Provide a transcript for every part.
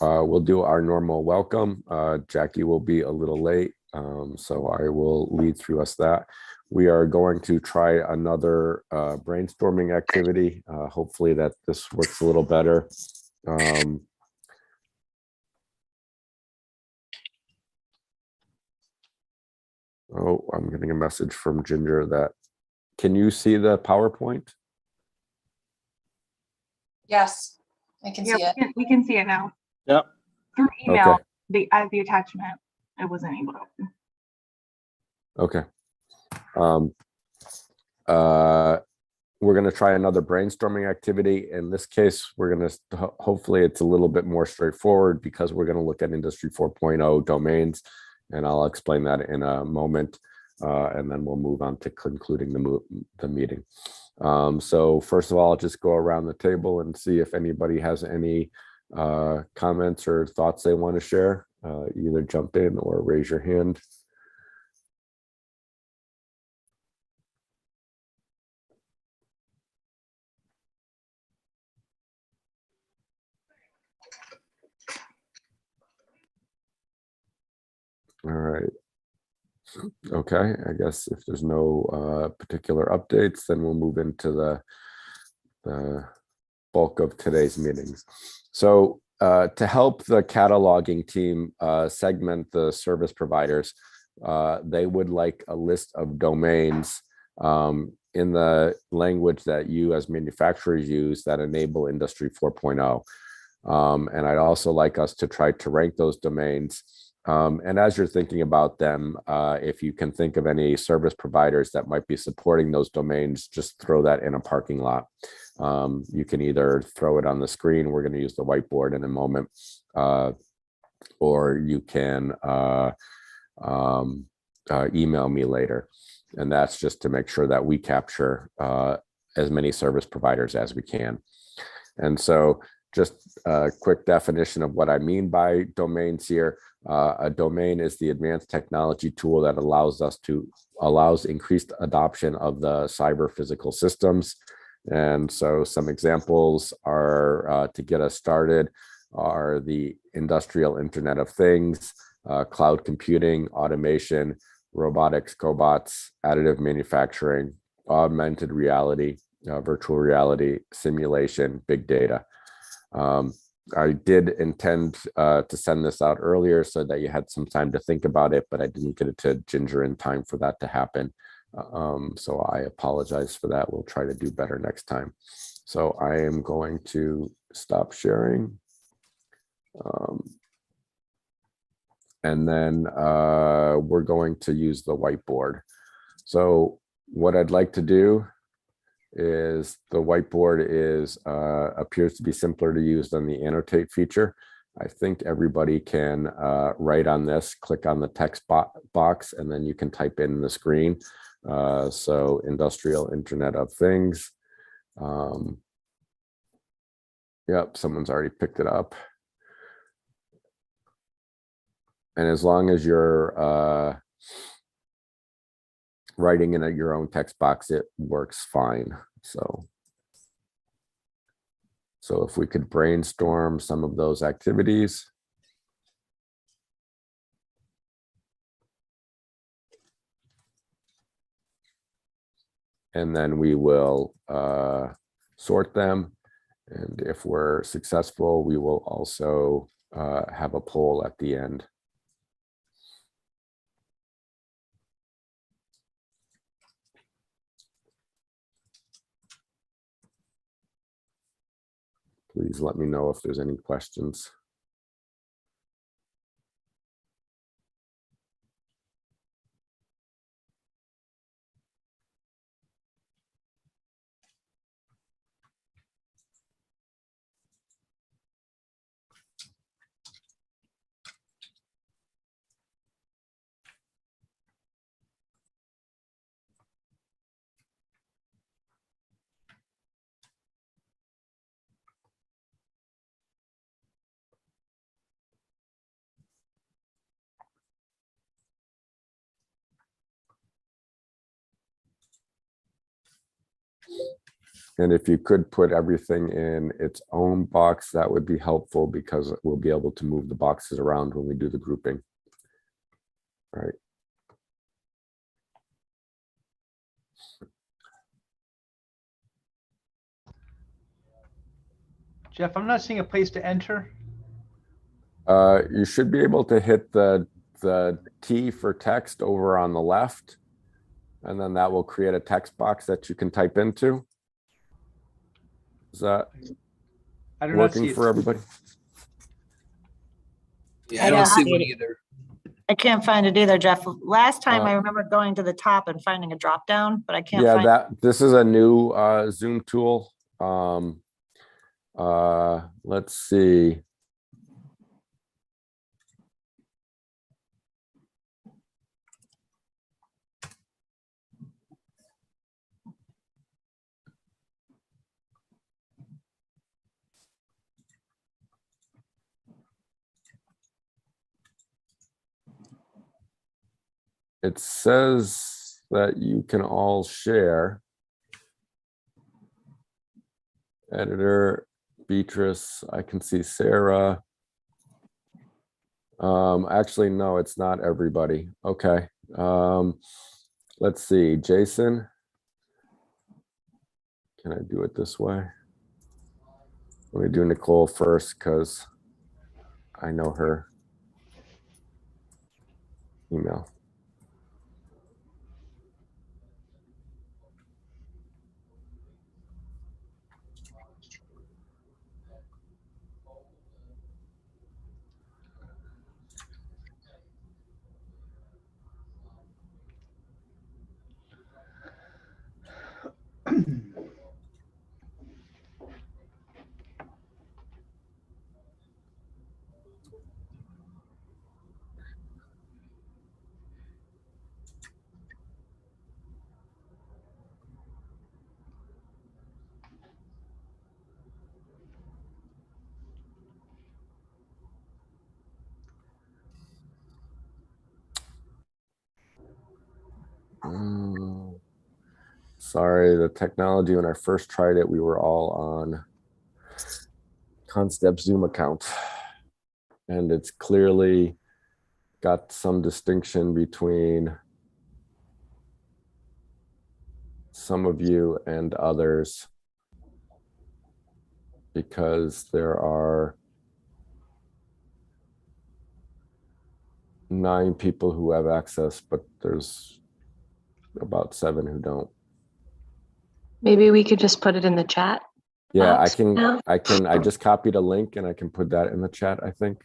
we'll do our normal welcome. Jackie will be a little late, so I will lead through us that. We are going to try another brainstorming activity. Hopefully that this works a little better. Oh, I'm getting a message from Ginger that, can you see the PowerPoint? Yes, I can see it. We can see it now. Yep. Through email, Okay. the attachment, it wasn't able to open. Okay. We're going to try another brainstorming activity. In this case, we're going to, hopefully it's a little bit more straightforward because we're going to look at Industry 4.0 domains, and I'll explain that in a moment. And then we'll move on to concluding the meeting. So first of all, I'll just go around the table and see if anybody has any comments or thoughts they want to share. Either jump in or raise your hand. All right. Okay, I guess if there's no particular updates, then we'll move into the bulk of today's meetings. So to help the cataloging team segment the service providers, they would like a list of domains in the language that you as manufacturers use that enable Industry 4.0. And I'd also like us to try to rank those domains. And as you're thinking about them, if you can think of any service providers that might be supporting those domains, just throw that in a parking lot. You can either throw it on the screen. We're going to use the whiteboard in a moment, or you can email me later. And that's just to make sure that we capture as many service providers as we can. And so just a quick definition of what I mean by domains here. A domain is the advanced technology tool that allows increased adoption of the cyber physical systems. And so some examples are to get us started are the industrial Internet of Things, cloud computing, automation, robotics, cobots, additive manufacturing, augmented reality, virtual reality, simulation, big data. I did intend to send this out earlier so that you had some time to think about it, but I didn't get it to Ginger in time for that to happen. So I apologize for that. We'll try to do better next time. So I am going to stop sharing. And then we're going to use the whiteboard. So what I'd like to do is the whiteboard appears to be simpler to use than the annotate feature. I think everybody can write on this, click on the text box, and then you can type in the screen. So industrial Internet of Things. Yep, someone's already picked it up. And as long as you're writing in your own text box, it works fine. So if we could brainstorm some of those activities. And then we will sort them. And if we're successful, we will also have a poll at the end. Please let me know if there's any questions. And if you could put everything in its own box, that would be helpful because we'll be able to move the boxes around when we do the grouping. Right. Jeff, I'm not seeing a place to enter. You should be able to hit the T for text over on the left, and then that will create a text box that you can type into. Is that I do not see working it. for everybody? Yeah, I don't see one I- either. I can't find it either, Jeff. Last time I Uh, remember going to the top and finding a drop down, but I can't Yeah, find. this is a new Zoom tool. Let's see. It says that you can all share. Editor, Beatrice, I can see Sarah. Actually, no, it's not everybody. Okay. Let's see, Jason. Can I do it this way? Let me do Nicole first because I know her email. Sorry, the technology, when I first tried it, we were all on Constep Zoom account. And it's clearly got some distinction between some of you and others because there are 9 people who have access, but there's about 7 who don't. Maybe we could just put it in the chat. Yeah, box now. I just copied a link and I can put that in the chat, I think.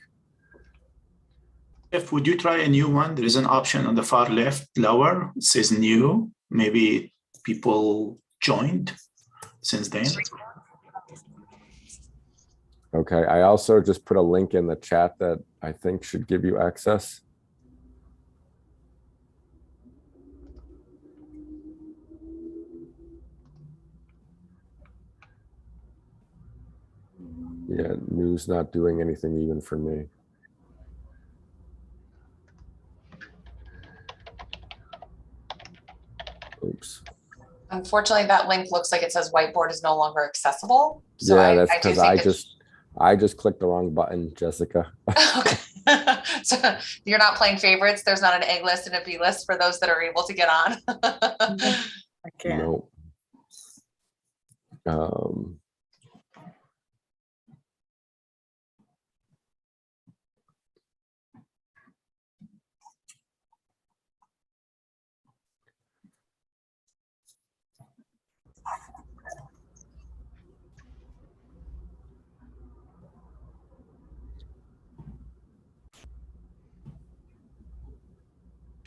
If would you try a new one? There is an option on the far left lower. It says new. Maybe people joined since then. Okay, I also just put a link in the chat that I think should give you access. Yeah, news not doing anything even for me. Oops. Unfortunately, that link looks like it says whiteboard is no longer accessible. So Yeah, that's I do because think I just clicked the wrong button, Jessica. Okay. So you're not playing favorites. There's not an A list and a B list for those that are able to get on. I can't. Nope.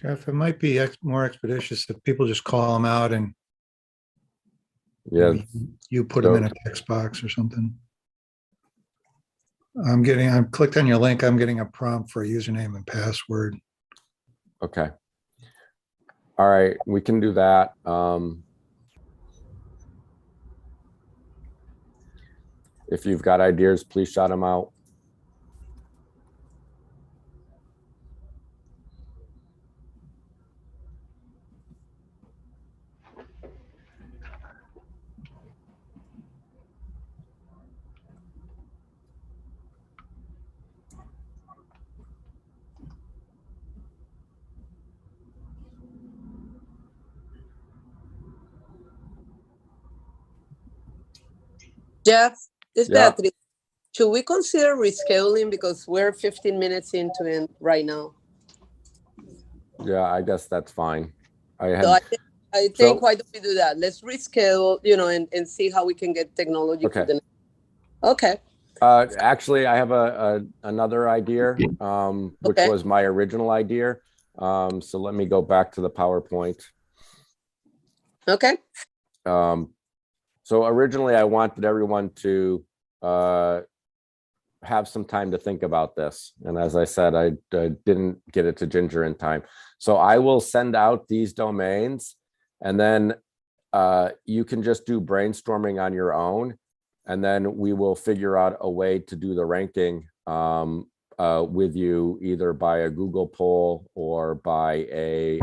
Jeff, it might be more expeditious if people just call them out and Yeah, you put them in a text box or something. I'm clicked on your link. I'm getting a prompt for a username and password. okay. All right, we can do that. If you've got ideas, please shout them out. Jeff, this Yeah. Beatriz. Should we consider rescheduling because we're 15 minutes into it right now? Yeah, I guess that's fine. I So had, I think So- why don't we do that? Let's reschedule, and see how we can get technology for Okay. the next. Okay. actually, I have another idea, which Okay. was my original idea. So let me go back to the PowerPoint. Okay. So originally I wanted everyone to have some time to think about this. And as I said, I didn't get it to Ginger in time. So I will send out these domains, and then you can just do brainstorming on your own. And then we will figure out a way to do the ranking with you, either by a Google poll or by a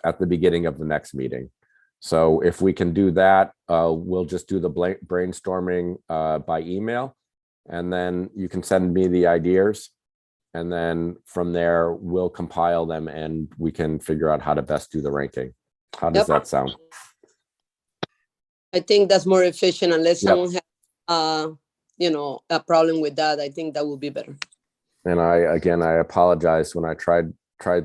at the beginning of the next meeting. So if we can do that, we'll just do the brainstorming by email, and then you can send me the ideas. And then from there, we'll compile them and we can figure out how to best do the ranking. How does Yep. that sound? I think that's more efficient unless Yep. someone has, a problem with that. I think that would be better. And I apologize when I tried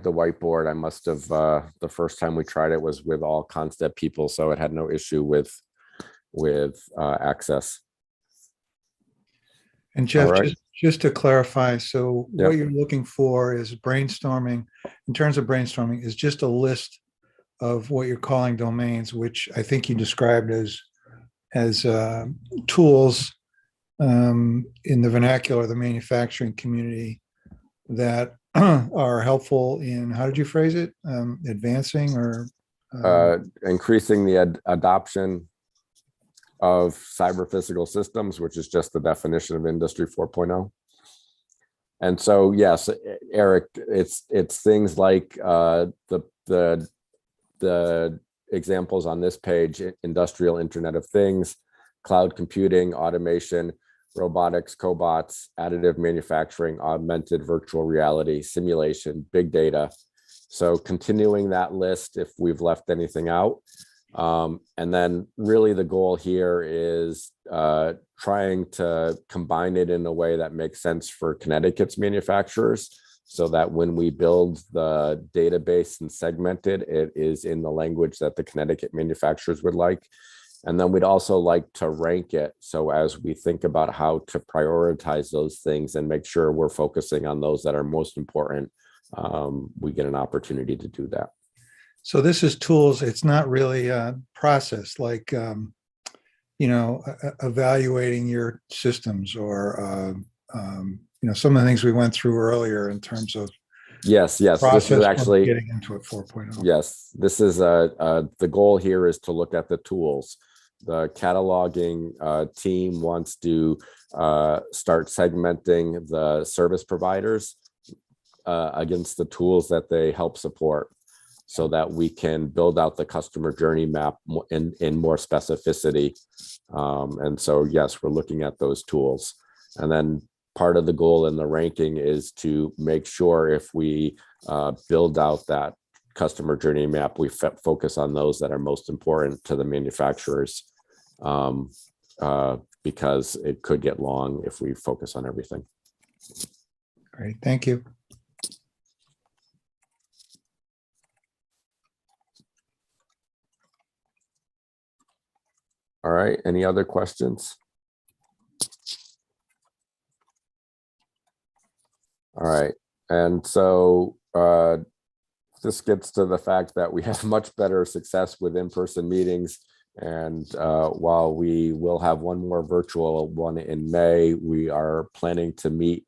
the whiteboard. I must have, the first time we tried it was with all Concept people, so it had no issue with access. And Jeff, All right. just to clarify, so Yep. what you're looking for is brainstorming, in terms of brainstorming, is just a list of what you're calling domains, which I think you described as tools in the vernacular of the manufacturing community that are helpful in, how did you phrase it? Advancing or? Increasing the adoption of cyber physical systems, which is just the definition of Industry 4.0. And so, yes, Eric, it's things like the examples on this page: industrial Internet of Things, cloud computing, automation, robotics, cobots, additive manufacturing, augmented virtual reality, simulation, big data. So continuing that list if we've left anything out. And then really the goal here is trying to combine it in a way that makes sense for Connecticut's manufacturers, so that when we build the database and segment it, it is in the language that the Connecticut manufacturers would like. And then we'd also like to rank it. So as we think about how to prioritize those things and make sure we're focusing on those that are most important, we get an opportunity to do that. So this is tools. It's not really a process like, evaluating your systems or, some of the things we went through earlier in terms of Yes. This process is for actually getting into it 4.0. Yes, this is the goal here is to look at the tools. The cataloging team wants to start segmenting the service providers against the tools that they help support, so that we can build out the customer journey map in more specificity. And so, yes, we're looking at those tools. And then part of the goal in the ranking is to make sure if we build out that customer journey map, we focus on those that are most important to the manufacturers, because it could get long if we focus on everything. Great, thank you. All right, any other questions? All right, and so this gets to the fact that we have much better success with in-person meetings. And while we will have one more virtual one in May, we are planning to meet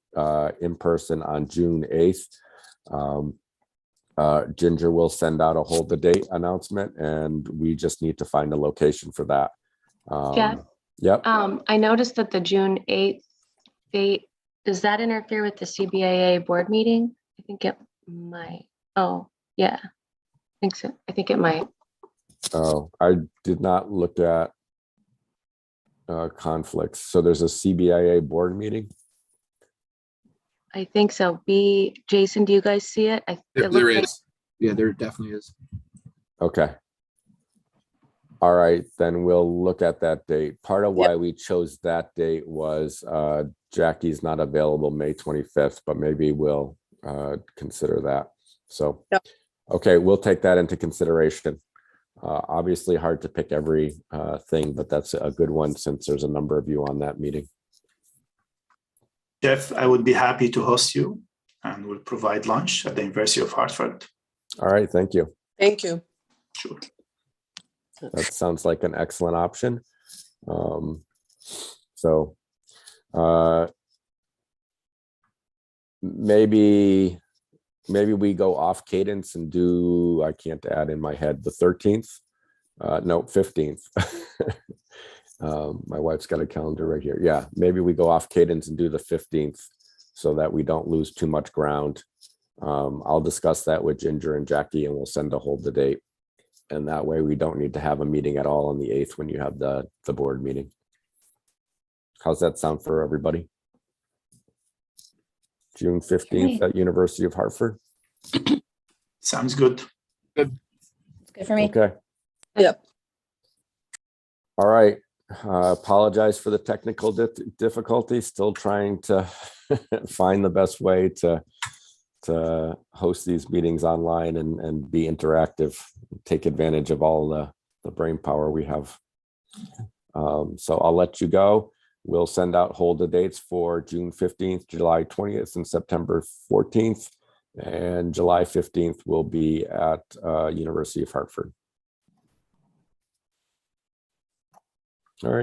in person on June 8th. Ginger will send out a hold the date announcement, and we just need to find a location for that. Jeff? Yep. I noticed that the June 8th date, does that interfere with the CBAA board meeting? I think it might. Oh, yeah. I think so. I think it might. Oh, I did not look at conflicts. So there's a CBIA board meeting? I think so. Jason, do you guys see it? There is. Yeah, there definitely is. Okay. All right, then we'll look at that date. Part of why we chose that date was Jackie's not available May 25th, but maybe we'll consider that. So, Yep. okay, we'll take that into consideration. Obviously hard to pick every thing, but that's a good one since there's a number of you on that meeting. Jeff, I would be happy to host you and will provide lunch at the University of Hartford. All right, thank you. Thank you. Sure. That sounds like an excellent option. So maybe we go off cadence and do, I can't add in my head, the 13th. No, 15th. My wife's got a calendar right here. Yeah, maybe we go off cadence and do the 15th so that we don't lose too much ground. I'll discuss that with Ginger and Jackie and we'll send a hold the date. And that way we don't need to have a meeting at all on the 8th when you have the board meeting. How's that sound for everybody? June 15th at University of Hartford. Sounds good. Good for me. Okay. Yep. All right. Apologize for the technical difficulties. Still trying to find the best way to host these meetings online and be interactive, take advantage of all the brain power we have. So I'll let you go. We'll send out hold the dates for June 15th, July 20th, and September 14th. And July 15th will be at University of Hartford. All right.